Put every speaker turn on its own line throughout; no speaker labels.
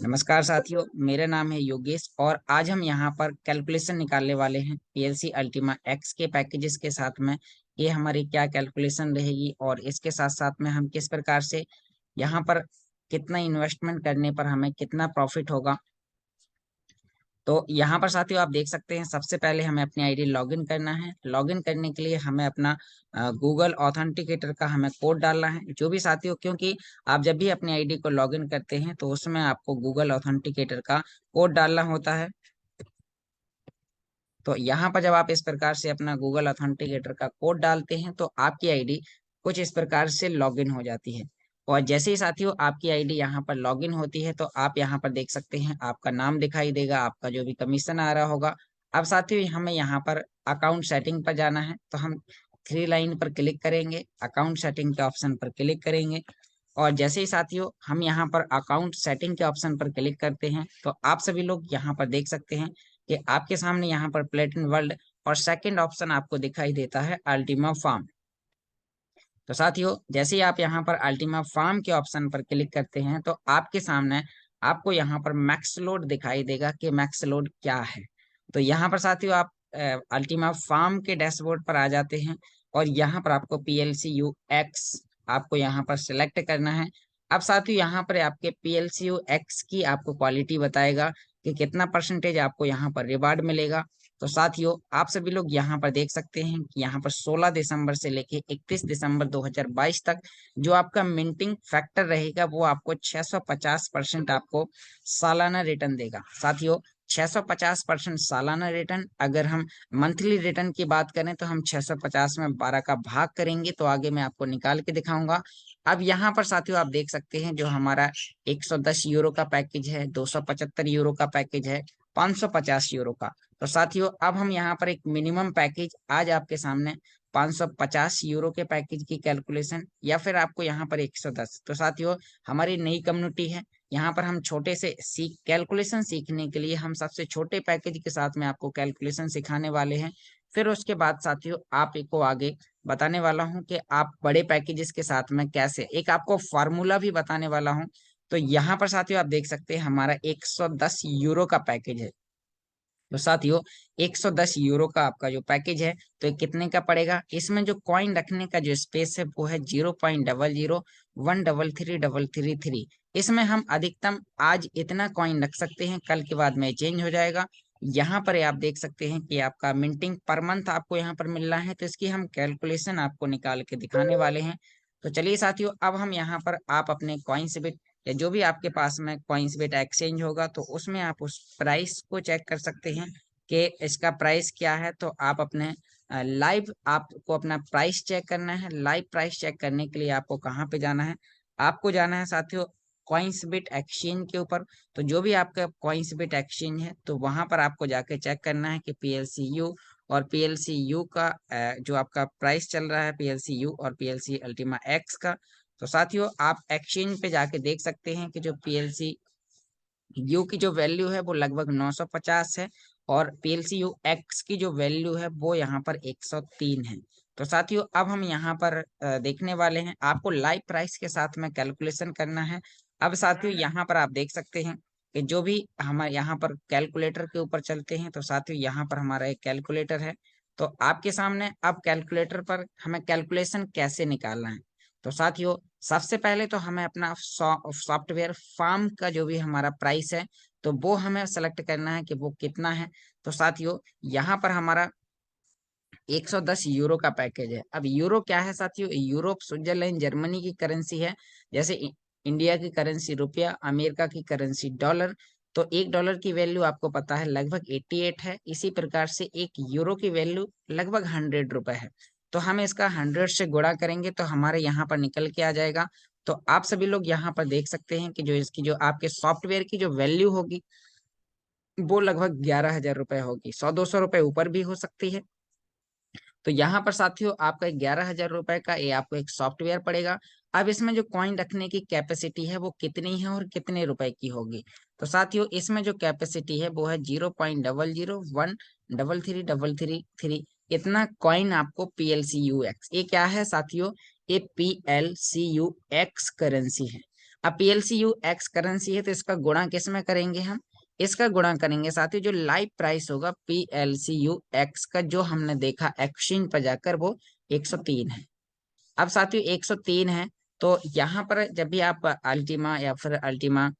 नमस्कार साथियों, मेरा नाम है योगेश और आज हम यहाँ पर कैलकुलेशन निकालने वाले हैं पीएलसी अल्टीमा एक्स के पैकेजेस के साथ में। ये हमारी क्या कैलकुलेशन रहेगी और इसके साथ साथ में हम किस प्रकार से यहाँ पर कितना इन्वेस्टमेंट करने पर हमें कितना प्रॉफिट होगा। तो यहाँ पर साथियों आप देख सकते हैं, सबसे पहले हमें अपनी आईडी लॉगिन करना है। लॉगिन करने के लिए हमें अपना गूगल ऑथेंटिकेटर का हमें कोड डालना है। जो भी साथियों, क्योंकि आप जब भी अपनी आईडी को लॉगिन करते हैं तो उसमें आपको गूगल ऑथेंटिकेटर का कोड डालना होता है। तो यहाँ पर जब आप इस प्रकार से अपना गूगल ऑथेंटिकेटर का कोड डालते हैं तो आपकी आईडी कुछ इस प्रकार से लॉगिन हो जाती है। और जैसे ही साथियों आपकी आईडी यहाँ पर लॉगिन होती है तो आप यहाँ पर देख सकते हैं, आपका नाम दिखाई देगा, आपका जो भी कमीशन आ रहा होगा। अब साथियों हमें यहाँ पर अकाउंट सेटिंग पर जाना है, तो हम थ्री लाइन पर क्लिक करेंगे, अकाउंट सेटिंग के ऑप्शन पर क्लिक करेंगे। और जैसे ही साथियों हम यहाँ पर अकाउंट सेटिंग के ऑप्शन पर क्लिक करते हैं तो आप सभी लोग यहाँ पर देख सकते हैं कि आपके सामने यहाँ पर प्लेटिन वर्ल्ड और सेकंड ऑप्शन आपको दिखाई देता है अल्टीमा फार्म। तो साथियों जैसे ही आप यहाँ पर अल्टीमा फार्म के ऑप्शन पर क्लिक करते हैं तो आपके सामने आपको यहाँ पर मैक्स लोड दिखाई देगा कि मैक्स लोड क्या है। तो यहाँ पर साथियों आप अल्टीमा फार्म के डैशबोर्ड पर आ जाते हैं और यहाँ पर आपको पीएलसी यू एक्स आपको यहाँ पर सिलेक्ट करना है। अब साथियों यहाँ पर आपके पीएलसी यू एक्स की आपको क्वालिटी बताएगा कि कितना परसेंटेज आपको यहाँ पर रिवार्ड मिलेगा। तो साथियों आप सभी लोग यहाँ पर देख सकते हैं कि यहाँ पर 16 दिसंबर से लेके 31 दिसंबर 2022 तक जो आपका मिंटिंग फैक्टर रहेगा वो आपको 650% आपको सालाना रिटर्न देगा। साथियों 650% सालाना रिटर्न, अगर हम मंथली रिटर्न की बात करें तो हम 650 में 12 का भाग करेंगे तो आगे मैं आपको निकाल के दिखाऊंगा। अब यहाँ पर साथियों आप देख सकते हैं जो हमारा 110 यूरो का पैकेज है, 275 यूरो का पैकेज है, 550 यूरो का। तो साथियों अब हम यहाँ पर एक मिनिमम पैकेज आज आपके सामने 550 यूरो के पैकेज की कैलकुलेशन या फिर आपको यहाँ पर 110। तो साथियों हमारी नई कम्युनिटी है, यहाँ पर हम छोटे से कैलकुलेशन सीखने के लिए हम सबसे छोटे पैकेज के साथ में आपको कैलकुलेशन सिखाने वाले हैं। फिर उसके बाद साथियों आप को आगे बताने वाला हूँ कि आप बड़े पैकेजेस के साथ में कैसे, एक आपको फार्मूला भी बताने वाला हूँ। तो यहाँ पर साथियों आप देख सकते हैं हमारा 110 यूरो का पैकेज है। तो साथियों 110 यूरो का आपका जो पैकेज है तो ये कितने का पड़ेगा। इसमें जो कॉइन रखने का जो स्पेस है वो है 0.00133333। इसमें हम अधिकतम आज इतना कॉइन रख सकते हैं, कल के बाद में चेंज हो जाएगा। यहाँ पर आप देख सकते हैं कि आपका मिंटिंग पर मंथ आपको यहाँ पर मिल रहा है, तो इसकी हम कैलकुलेशन आपको निकाल के दिखाने वाले हैं। तो चलिए साथियों अब हम यहाँ पर आप अपने कॉइन्स बिट या जो भी आपके पास में कॉइन्स बिट एक्सचेंज होगा तो उसमें आप उस प्राइस को चेक कर सकते हैं कि इसका प्राइस क्या है। तो आप अपने लाइव आपको अपना प्राइस चेक करना है। लाइव प्राइस चेक करने के लिए आपको कहाँ पे जाना है, आपको जाना है साथियों कॉइन्स बिट एक्सचेंज के ऊपर। तो जो भी आपका कॉइन्स बिट एक्सचेंज है तो वहां पर आपको जाके चेक करना है कि पीएलसी यू और पीएलसी यू का जो आपका प्राइस चल रहा है पीएलसी यू और पीएलसी अल्टीमा एक्स का। तो साथियों आप एक्सचेंज पे जाके देख सकते हैं कि जो पीएलसी यू की जो वैल्यू है वो लगभग 950 है और पीएलसी यू एक्स की जो वैल्यू है वो यहाँ पर 103 है। तो साथियों अब हम यहाँ पर देखने वाले हैं, आपको लाइव प्राइस के साथ में कैलकुलेशन करना है। अब साथियों यहाँ पर आप देख सकते हैं कि जो भी हमारे यहाँ पर कैलकुलेटर के ऊपर चलते हैं तो साथियों यहाँ पर हमारा एक कैलकुलेटर है। तो आपके सामने अब कैलकुलेटर पर हमें कैलकुलेशन कैसे निकालना है। तो साथियों सबसे पहले तो हमें अपना सॉफ्टवेयर फार्म का जो भी हमारा प्राइस है तो वो हमें सेलेक्ट करना है कि वो कितना है। तो साथियों यहाँ पर हमारा 110 यूरो का पैकेज है। अब यूरो क्या है साथियों, यूरोप स्विट्जरलैंड जर्मनी की करेंसी है। जैसे इंडिया की करेंसी रुपया, अमेरिका की करेंसी डॉलर। तो एक डॉलर की वैल्यू आपको पता है लगभग 88 है, इसी प्रकार से एक यूरो की वैल्यू लगभग 100 रुपए है। तो हम इसका 100 से गुणा करेंगे तो हमारे यहाँ पर निकल के आ जाएगा। तो आप सभी लोग यहाँ पर देख सकते हैं कि जो इसकी जो आपके सॉफ्टवेयर की जो वैल्यू होगी वो लगभग 11,000 रुपए होगी। 100-200 रुपए ऊपर भी हो सकती है। तो यहाँ पर साथियों आपका 11,000 रुपए का ये आपको एक सॉफ्टवेयर पड़ेगा। अब इसमें जो कॉइन रखने की कैपेसिटी है वो कितनी है और कितने रुपए की होगी। तो साथियों इसमें जो कैपेसिटी है वो है 0.00133333। इतना कॉइन आपको पीएलसी यू एक्स, ये क्या है साथियों, ये पीएलसी यू एक्स करेंसी है। अब PLCU एक्स करेंसी है तो इसका गुणा किस में करेंगे हम, इसका गुणा करेंगे साथियों जो लाइव प्राइस होगा PLCU एक्स का, जो हमने देखा एक्सचेंज पर जाकर वो 103 है। अब साथियों 103 है, तो यहाँ पर जब भी आप अल्टीमा या फिर अल्टीमा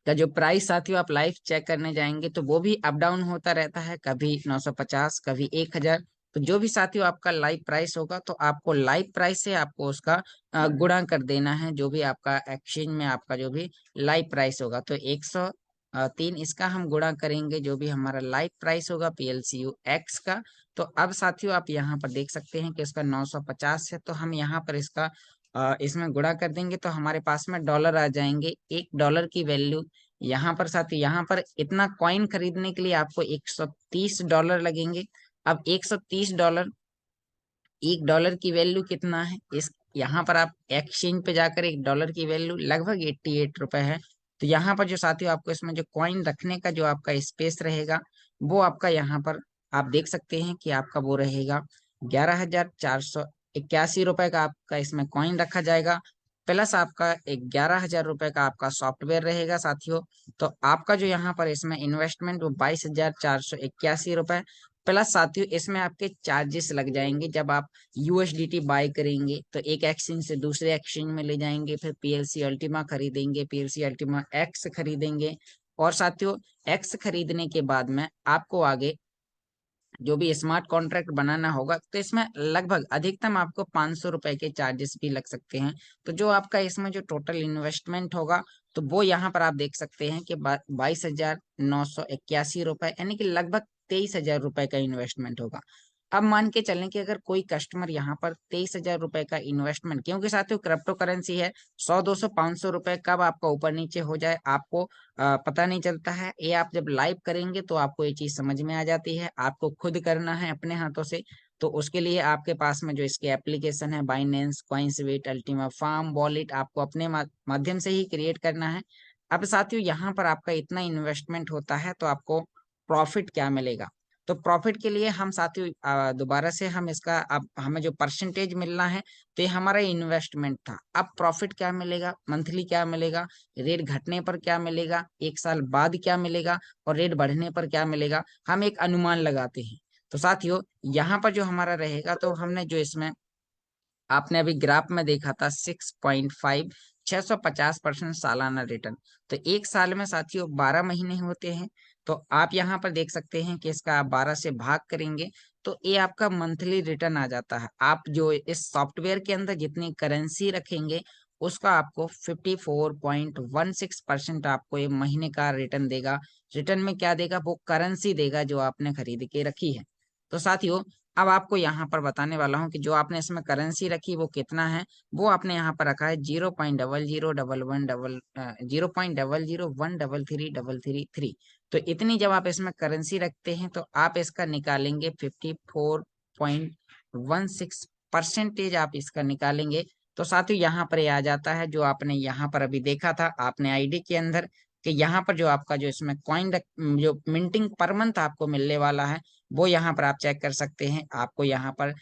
का जो प्राइस साथियों आप लाइव चेक करने जाएंगे तो वो भी अप डाउन होता रहता है, कभी 950 कभी 1000। तो जो भी साथियों आपका लाइव प्राइस होगा तो आपको लाइव प्राइस से आपको उसका गुणा कर देना है, जो भी आपका एक्सचेंज में आपका जो भी लाइव प्राइस होगा। तो 103 इसका हम गुणा करेंगे जो भी हमारा लाइव प्राइस होगा PLCU एक्स का। तो अब साथियों आप यहाँ पर देख सकते हैं कि इसका 950 है, तो हम यहाँ पर इसका इसमें गुणा कर देंगे तो हमारे पास में डॉलर आ जाएंगे। $1 की वैल्यू यहाँ पर साथी, यहाँ पर इतना कॉइन खरीदने के लिए आपको $130 लगेंगे। अब $130, $1 की वैल्यू कितना है इस, यहाँ पर आप एक्सचेंज पे जाकर $1 की वैल्यू लगभग 88 रुपए है। तो यहाँ पर जो साथियों आपको इसमें जो कॉइन रखने का जो आपका स्पेस रहेगा वो आपका यहाँ पर आप देख सकते हैं कि आपका वो रहेगा 11,481 रुपए का आपका इसमें कॉइन रखा जाएगा, प्लस आपका 11,000 रुपए का आपका सॉफ्टवेयर रहेगा साथियों। तो आपका जो यहाँ पर इसमें इन्वेस्टमेंट वो 22,481 रुपए, प्लस साथियों इसमें आपके चार्जेस लग जाएंगे। जब आप USDT बाय करेंगे तो एक एक्सचेंज से दूसरे एक्सचेंज में ले जाएंगे, फिर PLC अल्टीमा खरीदेंगे, PLC अल्टीमा एक्स खरीदेंगे, और साथियों एक्स खरीदने के बाद में आपको आगे जो भी स्मार्ट कॉन्ट्रैक्ट बनाना होगा तो इसमें लगभग अधिकतम आपको 500 रुपए के चार्जेस भी लग सकते हैं। तो जो आपका इसमें जो टोटल इन्वेस्टमेंट होगा तो वो यहाँ पर आप देख सकते हैं कि 22,981 रुपए, यानी कि लगभग 23,000 रुपए का इन्वेस्टमेंट होगा। अब मान के चलें कि अगर कोई कस्टमर यहाँ पर 23,000 रुपए का इन्वेस्टमेंट, क्योंकि साथियों क्रिप्टो करेंसी है, 100 200 500 रुपए कब आपका ऊपर नीचे हो जाए आपको पता नहीं चलता है। ये आप जब लाइव करेंगे तो आपको ये चीज समझ में आ जाती है, आपको खुद करना है अपने हाथों से। तो उसके लिए आपके पास में जो इसके एप्लीकेशन है बाइनेंस, कॉइनस्वेट, अल्टीमा फार्म, वॉलेट, आपको अपने माध्यम से ही क्रिएट करना है। अब साथियों यहाँ पर आपका इतना इन्वेस्टमेंट होता है तो आपको प्रॉफिट क्या मिलेगा, तो प्रॉफिट के लिए हम साथियों दोबारा से हम इसका, अब हमें जो परसेंटेज मिलना है तो ये हमारा इन्वेस्टमेंट था। अब प्रॉफिट क्या मिलेगा, मंथली क्या मिलेगा, रेट घटने पर क्या मिलेगा, एक साल बाद क्या मिलेगा, और रेट बढ़ने पर क्या मिलेगा, हम एक अनुमान लगाते हैं। तो साथियों यहाँ पर जो हमारा रहेगा, तो हमने जो इसमें आपने अभी ग्राफ में देखा था 6.5, 650% सालाना रिटर्न। तो एक साल में साथियों 12 महीने होते हैं। तो आप यहाँ पर देख सकते हैं कि इसका आप 12 से भाग करेंगे तो ये आपका मंथली रिटर्न आ जाता है। आप जो इस सॉफ्टवेयर के अंदर जितनी करेंसी रखेंगे उसका आपको 54.16% आपको ये महीने का रिटर्न देगा। रिटर्न में क्या देगा, वो करेंसी देगा जो आपने खरीद के रखी है। तो साथियों अब आपको यहाँ पर बताने वाला हूँ कि जो आपने इसमें करेंसी रखी वो कितना है। वो आपने यहाँ पर रखा है 0.001111 0.00133333। तो इतनी जब आप इसमें करेंसी रखते हैं तो आप इसका निकालेंगे 54.16% आप इसका निकालेंगे। तो साथियों यहाँ पर ये आ जाता है जो आपने यहाँ पर अभी देखा था आपने आईडी के अंदर, कि यहाँ पर जो आपका जो इसमें कॉइन जो मिंटिंग पर मंथ आपको मिलने वाला है वो यहाँ पर आप चेक कर सकते हैं। आपको यहाँ पर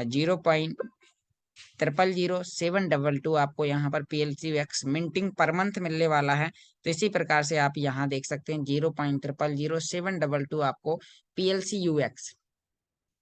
0.000722 आपको यहाँ पर PLCUX मिंटिंग पर मंथ मिलने वाला है। तो इसी प्रकार से आप यहाँ देख सकते हैं 0.000722 आपको PLCUX।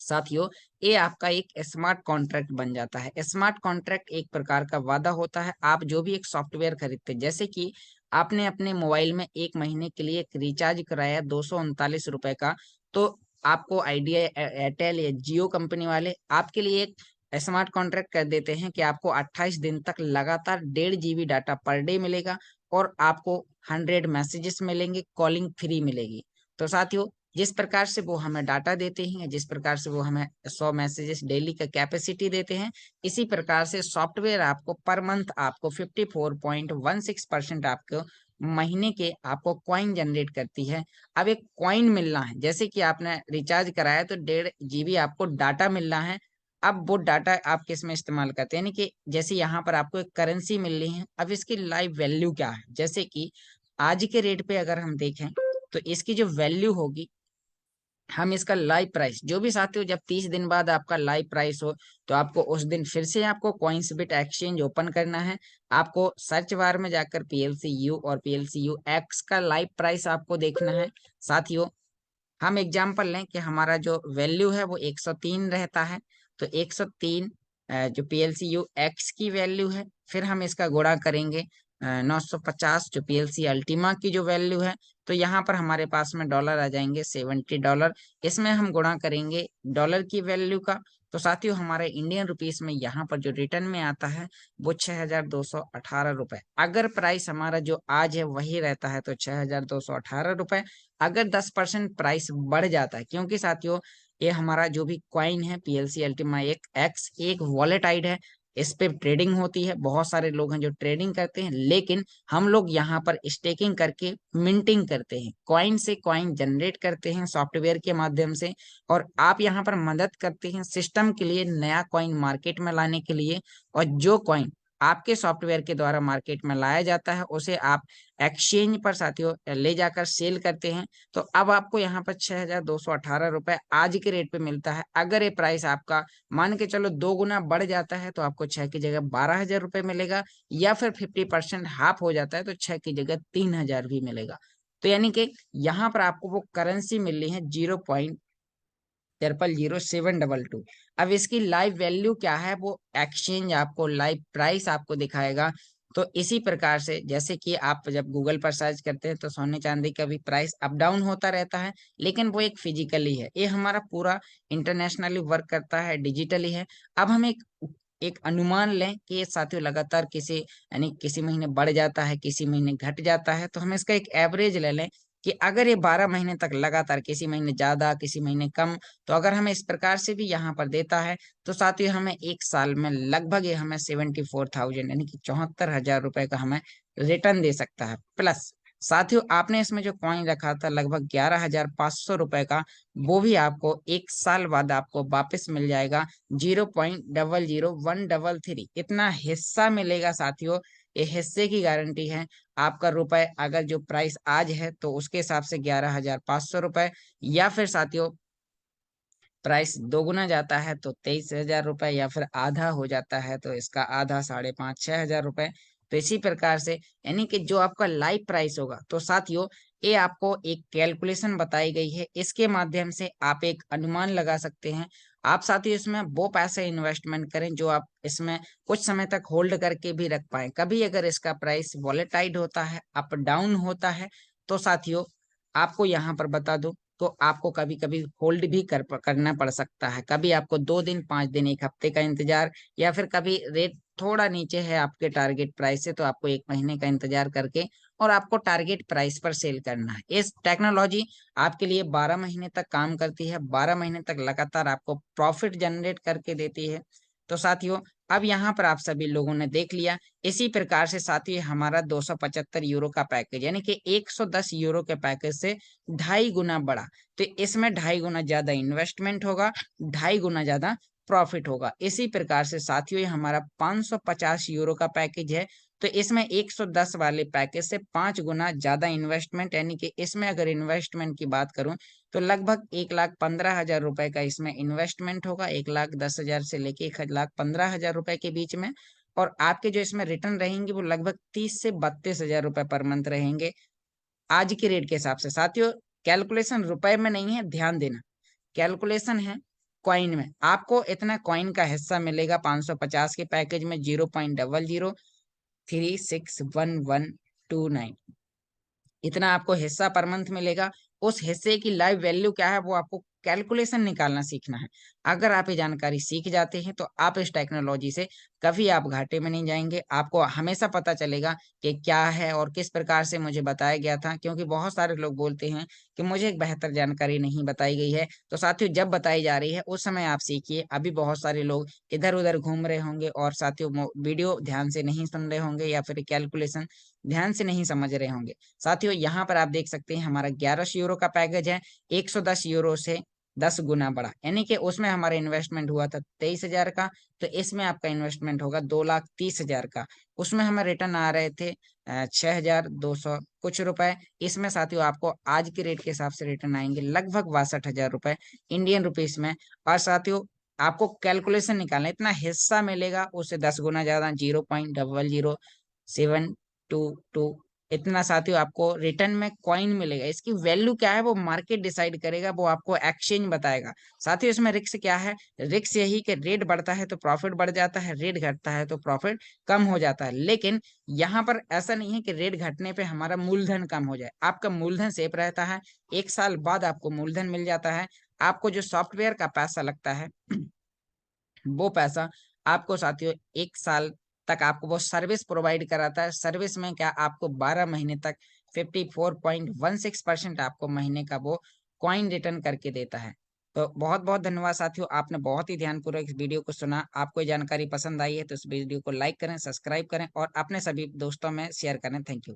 साथियों ये आपका एक स्मार्ट कॉन्ट्रैक्ट बन जाता है। स्मार्ट कॉन्ट्रैक्ट एक प्रकार का वादा होता है। आप जो भी एक सॉफ्टवेयर खरीदते हैं, जैसे कि आपने अपने मोबाइल में एक महीने के लिए एक रिचार्ज कराया 239 रुपए का, तो आपको आइडिया, एयरटेल या जियो कंपनी वाले आपके लिए एक स्मार्ट कॉन्ट्रैक्ट कर देते हैं कि आपको 28 दिन तक लगातार 1.5 GB डाटा पर डे मिलेगा, और आपको 100 मैसेजेस मिलेंगे, कॉलिंग फ्री मिलेगी। तो साथियों जिस प्रकार से वो हमें डाटा देते हैं, जिस प्रकार से वो हमें 100 मैसेजेस डेली का कैपेसिटी देते हैं, इसी प्रकार से सॉफ्टवेयर आपको पर मंथ आपको 54.16% आपको महीने के आपको कॉइन जनरेट करती है। अब एक कॉइन मिलना है, जैसे कि आपने रिचार्ज कराया तो 1.5 GB आपको डाटा मिलना है। अब वो डाटा आप किस में इस्तेमाल करते हैं, यानी कि जैसे यहाँ पर आपको एक करेंसी मिल रही है, अब इसकी लाइव वैल्यू क्या है, जैसे कि आज के रेट पे अगर हम देखें तो इसकी जो वैल्यू होगी हम इसका लाइव प्राइस जो भी साथियों, जब 30 दिन बाद आपका लाइव प्राइस हो तो आपको उस दिन फिर से आपको कॉइन्सबिट एक्सचेंज ओपन करना है। आपको सर्च बार में जाकर PLCU और PLCUX का लाइव प्राइस आपको देखना है। साथियों हम एग्जांपल लें कि हमारा जो वैल्यू है वो 103 रहता है, तो 103 जो PLCUX की वैल्यू है, फिर हम इसका गुणा करेंगे 950 जो PLC अल्टीमा की जो वैल्यू है, तो यहाँ पर हमारे पास में डॉलर आ जाएंगे $70। इसमें हम गुणा करेंगे डॉलर की वैल्यू का, तो साथियों हमारे इंडियन रुपीस में यहाँ पर जो रिटर्न में आता है वो 6,218 रुपए। अगर प्राइस हमारा जो आज है वही रहता है तो 6,218 रुपए। अगर 10% प्राइस बढ़ जाता है, क्योंकि साथियों ये हमारा जो भी कॉइन है PLC अल्टीमा एक एक्स एक वॉलेटाइल है, इस पे ट्रेडिंग होती है, बहुत सारे लोग हैं जो ट्रेडिंग करते हैं, लेकिन हम लोग यहाँ पर स्टेकिंग करके मिंटिंग करते हैं, कॉइन से कॉइन जनरेट करते हैं सॉफ्टवेयर के माध्यम से। और आप यहाँ पर मदद करते हैं सिस्टम के लिए नया कॉइन मार्केट में लाने के लिए। और जो कॉइन आपके सॉफ्टवेयर के द्वारा मार्केट में लाया जाता है उसे आप एक्सचेंज पर साथियों ले जाकर सेल करते हैं। तो अब आपको यहाँ पर 6,218 रुपए आज के रेट पे मिलता है। अगर ये प्राइस आपका मान के चलो 2 गुना बढ़ जाता है तो आपको 6 की जगह 12,000 रुपए मिलेगा, या फिर 50% हाफ हो जाता है तो 6 की जगह 3,000 भी मिलेगा। तो यानी कि यहाँ पर आपको वो करेंसी मिल रही है 0.000722। अब इसकी लाइव वैल्यू क्या है वो एक्सचेंज आपको लाइव प्राइस आपको दिखाएगा। तो इसी प्रकार से जैसे कि आप जब गूगल पर सर्च करते हैं तो सोने चांदी का भी प्राइस अप डाउन होता रहता है, लेकिन वो एक फिजिकली है, ये हमारा पूरा इंटरनेशनली वर्क करता है, डिजिटली है। अब हम एक एक अनुमान लें कि ये साथियों लगातार किसी यानी किसी महीने बढ़ जाता है, किसी महीने घट जाता है, तो हम इसका एक एवरेज ले लें कि अगर ये 12 महीने तक लगातार, किसी महीने ज्यादा किसी महीने कम, तो अगर हमें इस प्रकार से भी यहाँ पर देता है तो साथियों हमें एक साल में लगभग ये हमें 74,000 यानी कि 74,000 रुपए का हमें रिटर्न दे सकता है। प्लस साथियों आपने इसमें जो कॉइन रखा था लगभग 11,500 रुपए का, वो भी आपको एक साल बाद आपको वापस मिल जाएगा 0.00133, इतना हिस्सा मिलेगा साथियों। ये हिस्से की गारंटी है। आपका रुपए अगर जो प्राइस आज है तो उसके हिसाब से 11,500 रुपए, या फिर साथियों प्राइस 2 गुना जाता है तो 23,000 रुपए, या फिर आधा हो जाता है तो इसका आधा 5,500-6,000 रुपए। तो इसी प्रकार से यानी कि जो आपका लाइव प्राइस होगा, तो साथियों ये आपको एक कैलकुलेशन बताई गई है, इसके माध्यम से आप एक अनुमान लगा सकते हैं। आप साथियों इसमें वो पैसे इन्वेस्टमेंट करें जो आप इसमें कुछ समय तक होल्ड करके भी रख पाए। कभी अगर इसका प्राइस वॉलेटाइल होता है, अप डाउन होता है, तो साथियों आपको यहाँ पर बता दूं तो आपको कभी कभी होल्ड भी करना पड़ सकता है। कभी आपको 2 दिन 5 दिन 1 हफ्ते का इंतजार, या फिर कभी रेट थोड़ा नीचे है आपके टारगेट प्राइस से तो आपको 1 महीने का इंतजार करके और आपको टारगेट प्राइस पर सेल करना है। इस टेक्नोलॉजी आपके लिए 12 महीने तक काम करती है, 12 महीने तक लगातार आपको प्रॉफिट जनरेट करके देती है। तो साथियों अब यहाँ पर आप सभी लोगों ने देख लिया। इसी प्रकार से साथियों हमारा 275 यूरो का पैकेज यानी कि 110 यूरो के पैकेज से 2.5 गुना बढ़ा, तो इसमें 2.5 गुना ज्यादा इन्वेस्टमेंट होगा, 2.5 गुना ज्यादा प्रॉफिट होगा। इसी प्रकार से साथियों ये हमारा 550 यूरो का पैकेज है, तो इसमें 110 वाले पैकेज से 5 गुना ज्यादा इन्वेस्टमेंट, यानी कि इसमें अगर इन्वेस्टमेंट की बात करूं तो लगभग 1,15,000 रुपए का इसमें इन्वेस्टमेंट होगा, 1,10,000 से लेके 1,15,000 रुपए के बीच में। और आपके जो इसमें रिटर्न रहेंगे वो लगभग 30 से 32 हजार रुपए पर मंथ रहेंगे आज के रेट के हिसाब से। साथियों कैलकुलेशन रुपए में नहीं है, ध्यान देना, कैलकुलेशन है कॉइन में। आपको इतना कॉइन का हिस्सा मिलेगा 550 के पैकेज में 0.00361129, इतना आपको हिस्सा पर मंथ मिलेगा। उस हिस्से की लाइव वैल्यू क्या है वो आपको कैलकुलेशन निकालना सीखना है। अगर आप ये जानकारी सीख जाते हैं तो आप इस टेक्नोलॉजी से कभी आप घाटे में नहीं जाएंगे, आपको हमेशा पता चलेगा कि क्या है और किस प्रकार से मुझे बताया गया था। क्योंकि बहुत सारे लोग बोलते हैं कि मुझे एक बेहतर जानकारी नहीं बताई गई है, तो साथियों जब बताई जा रही है उस समय आप सीखिए। अभी बहुत सारे लोग इधर उधर घूम रहे होंगे और साथियों वीडियो ध्यान से नहीं सुन रहे होंगे या फिर कैलकुलेशन ध्यान से नहीं समझ रहे होंगे। साथियों यहाँ पर आप देख सकते हैं हमारा 1100 यूरो का पैकेज है, 110 यूरो से 10 गुना बढ़ा, यानी कि उसमें हमारा इन्वेस्टमेंट हुआ था 23,000 का, तो इसमें आपका इन्वेस्टमेंट होगा 2,30,000 का। उसमें हमें रिटर्न आ रहे थे 6,200 कुछ रुपए। इसमें साथियों आपको आज के रेट के हिसाब से रिटर्न आएंगे लगभग 62,000 रुपए इंडियन रुपीस में। और साथियों आपको कैलकुलेशन निकालना, इतना हिस्सा मिलेगा उससे 10 गुना ज्यादा, 0.00722 इतना साथियों आपको रिटर्न में कॉइन मिलेगा। इसकी वैल्यू क्या है वो मार्केट डिसाइड करेगा, वो आपको एक्सचेंज बताएगा। साथियों इसमें रिस्क क्या है? रिस्क यही कि रेट बढ़ता है तो प्रॉफिट बढ़ जाता है, रेट घटता है तो प्रॉफिट कम हो जाता है। लेकिन यहाँ पर ऐसा नहीं है कि रेट घटने पे हमारा मूलधन कम हो जाए, आपका मूलधन सेफ रहता है। 1 साल बाद आपको मूलधन मिल जाता है। आपको जो सॉफ्टवेयर का पैसा लगता है वो पैसा आपको साथियों 1 साल तक आपको वो सर्विस प्रोवाइड कराता है। सर्विस में क्या आपको 12 महीने तक 54.16% आपको महीने का वो कॉइन रिटर्न करके देता है। तो बहुत बहुत धन्यवाद साथियों, आपने बहुत ही ध्यानपूर्वक इस वीडियो को सुना। आपको ये जानकारी पसंद आई है तो इस वीडियो को लाइक करें, सब्सक्राइब करें और अपने सभी दोस्तों में शेयर करें। Thank you.